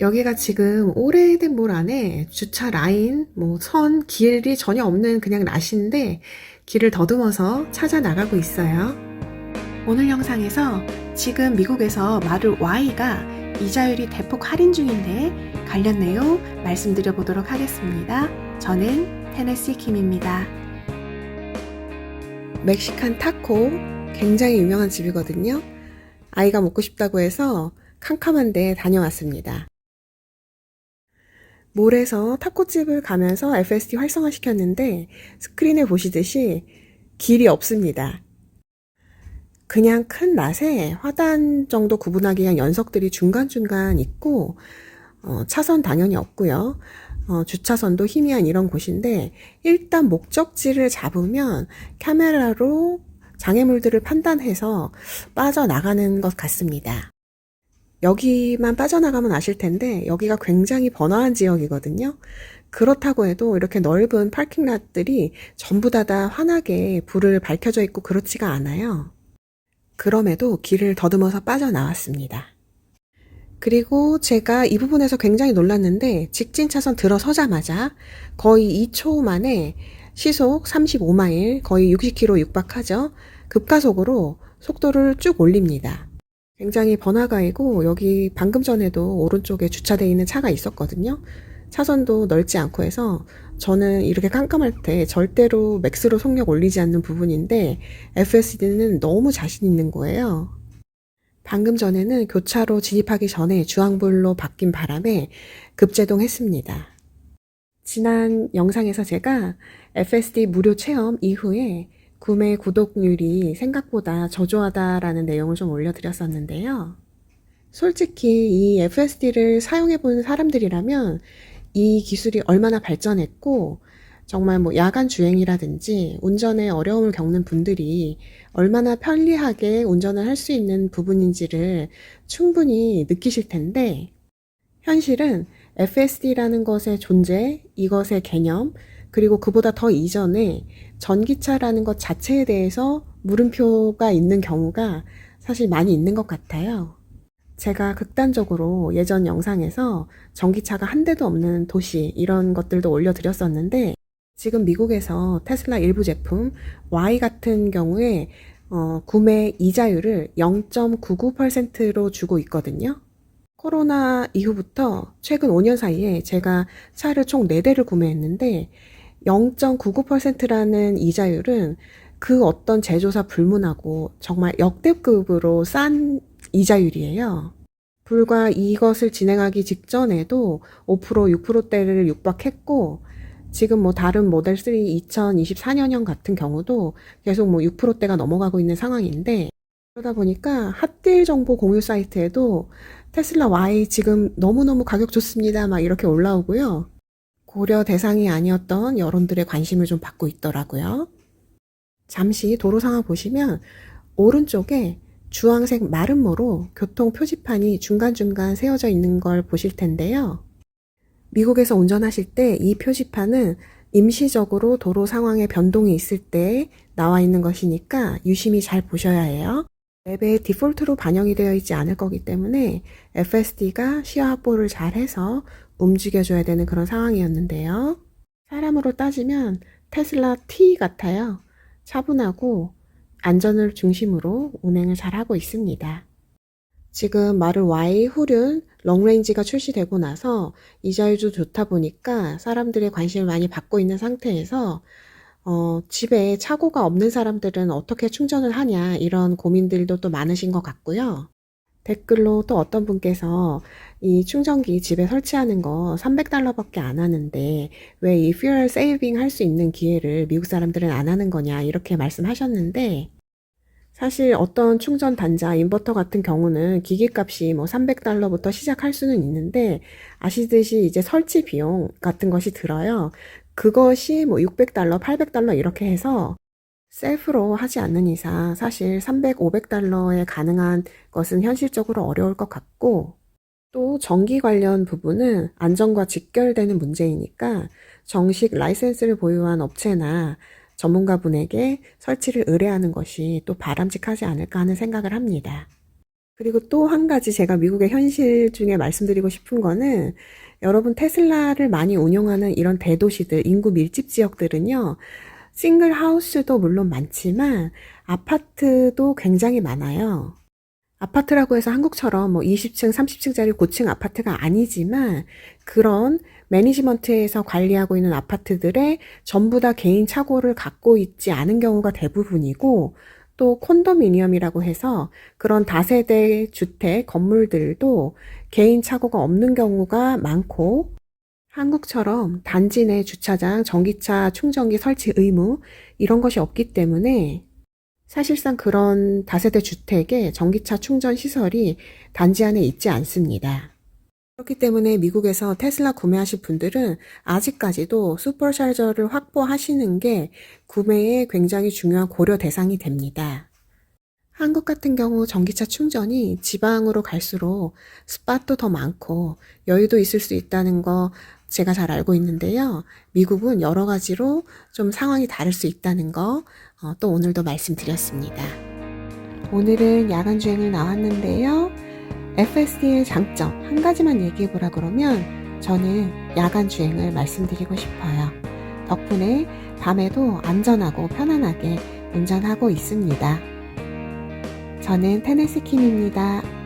여기가 지금 오래된 몰 안에 주차 라인, 선, 길이 전혀 없는 그냥 낫인데 길을 더듬어서 찾아 나가고 있어요. 오늘 영상에서 지금 미국에서 마들 Y가 이자율이 대폭 할인 중인데 관련 내용 말씀드려 보도록 하겠습니다. 저는 테네시 킴입니다. 멕시칸 타코 굉장히 유명한 집이거든요. 아이가 먹고 싶다고 해서 캄캄한데 다녀왔습니다. 몰에서 타코집을 가면서 FSD 활성화시켰는데 스크린에 보시듯이 길이 없습니다. 그냥 큰 낫에 화단 정도 구분하기 위한 연석들이 중간중간 있고 차선 당연히 없고요. 주차선도 희미한 이런 곳인데 일단 목적지를 잡으면 카메라로 장애물들을 판단해서 빠져나가는 것 같습니다. 여기만 빠져나가면 아실 텐데 여기가 굉장히 번화한 지역이거든요. 그렇다고 해도 이렇게 넓은 파킹랏들이 전부 다 환하게 불을 밝혀져 있고 그렇지가 않아요. 그럼에도 길을 더듬어서 빠져나왔습니다. 그리고 제가 이 부분에서 굉장히 놀랐는데 직진 차선 들어서자마자 거의 2초 만에 시속 35마일, 거의 60km 육박하죠. 급가속으로 속도를 쭉 올립니다. 굉장히 번화가이고 여기 방금 전에도 오른쪽에 주차되어 있는 차가 있었거든요. 차선도 넓지 않고 해서 저는 이렇게 깜깜할 때 절대로 맥스로 속력 올리지 않는 부분인데 FSD는 너무 자신 있는 거예요. 방금 전에는 교차로 진입하기 전에 주황불로 바뀐 바람에 급제동했습니다. 지난 영상에서 제가 FSD 무료 체험 이후에 구매 구독률이 생각보다 저조하다라는 내용을 좀 올려드렸었는데요. 솔직히 이 FSD를 사용해본 사람들이라면 이 기술이 얼마나 발전했고 정말 야간 주행이라든지 운전에 어려움을 겪는 분들이 얼마나 편리하게 운전을 할 수 있는 부분인지를 충분히 느끼실 텐데 현실은 FSD라는 것의 존재, 이것의 개념, 그리고 그보다 더 이전에 전기차라는 것 자체에 대해서 물음표가 있는 경우가 사실 많이 있는 것 같아요. 제가 극단적으로 예전 영상에서 전기차가 한 대도 없는 도시 이런 것들도 올려드렸었는데 지금 미국에서 테슬라 일부 제품 Y 같은 경우에 구매 이자율을 0.99%로 주고 있거든요. 코로나 이후부터 최근 5년 사이에 제가 차를 총 4대를 구매했는데 0.99%라는 이자율은 그 어떤 제조사 불문하고 정말 역대급으로 싼 이자율이에요. 불과 이것을 진행하기 직전에도 5%, 6%대를 육박했고 지금 다른 모델 3 2024년형 같은 경우도 계속 6%대가 넘어가고 있는 상황인데 그러다 보니까 핫딜 정보 공유 사이트에도 테슬라 Y 지금 너무너무 가격 좋습니다 막 이렇게 올라오고요. 고려 대상이 아니었던 여론들의 관심을 좀 받고 있더라고요. 잠시 도로 상황 보시면 오른쪽에 주황색 마름모로 교통 표지판이 중간중간 세워져 있는 걸 보실 텐데요. 미국에서 운전하실 때 이 표지판은 임시적으로 도로 상황에 변동이 있을 때 나와 있는 것이니까 유심히 잘 보셔야 해요. 맵에 디폴트로 반영이 되어 있지 않을 거기 때문에 FSD가 시야 확보를 잘 해서 움직여줘야 되는 그런 상황이었는데요. 사람으로 따지면 테슬라 T 같아요. 차분하고 안전을 중심으로 운행을 잘 하고 있습니다. 지금 마들 Y 후륜 롱레인지가 출시되고 나서 이자율도 좋다 보니까 사람들의 관심을 많이 받고 있는 상태에서 집에 차고가 없는 사람들은 어떻게 충전을 하냐 이런 고민들도 또 많으신 것 같고요. 댓글로 또 어떤 분께서 이 충전기 집에 설치하는 거 $300밖에 안 하는데 왜 이 fuel saving 할 수 있는 기회를 미국 사람들은 안 하는 거냐 이렇게 말씀하셨는데 사실 어떤 충전 단자, 인버터 같은 경우는 기기값이 $300부터 시작할 수는 있는데 아시듯이 이제 설치 비용 같은 것이 들어요. 그것이 $600, $800 이렇게 해서 셀프로 하지 않는 이상 사실 $300, $500에 가능한 것은 현실적으로 어려울 것 같고 또 전기 관련 부분은 안전과 직결되는 문제이니까 정식 라이센스를 보유한 업체나 전문가분에게 설치를 의뢰하는 것이 또 바람직하지 않을까 하는 생각을 합니다. 그리고 또 한 가지 제가 미국의 현실 중에 말씀드리고 싶은 거는 여러분 테슬라를 많이 운용하는 이런 대도시들, 인구 밀집 지역들은요, 싱글 하우스도 물론 많지만 아파트도 굉장히 많아요. 아파트라고 해서 한국처럼 뭐 20층, 30층짜리 고층 아파트가 아니지만 그런 매니지먼트에서 관리하고 있는 아파트들에 전부 다 개인 차고를 갖고 있지 않은 경우가 대부분이고 또 콘도미니엄이라고 해서 그런 다세대 주택 건물들도 개인 차고가 없는 경우가 많고 한국처럼 단지 내 주차장, 전기차 충전기 설치 의무 이런 것이 없기 때문에 사실상 그런 다세대 주택에 전기차 충전 시설이 단지 안에 있지 않습니다. 그렇기 때문에 미국에서 테슬라 구매하실 분들은 아직까지도 슈퍼차저를 확보하시는 게 구매에 굉장히 중요한 고려 대상이 됩니다. 한국 같은 경우 전기차 충전이 지방으로 갈수록 스팟도 더 많고 여유도 있을 수 있다는 거 제가 잘 알고 있는데요. 미국은 여러 가지로 좀 상황이 다를 수 있다는 거 또 오늘도 말씀드렸습니다. 오늘은 야간 주행을 나왔는데요. FSD의 장점 한 가지만 얘기해 보라 그러면 저는 야간 주행을 말씀드리고 싶어요. 덕분에 밤에도 안전하고 편안하게 운전하고 있습니다. 저는 테네스 킴입니다.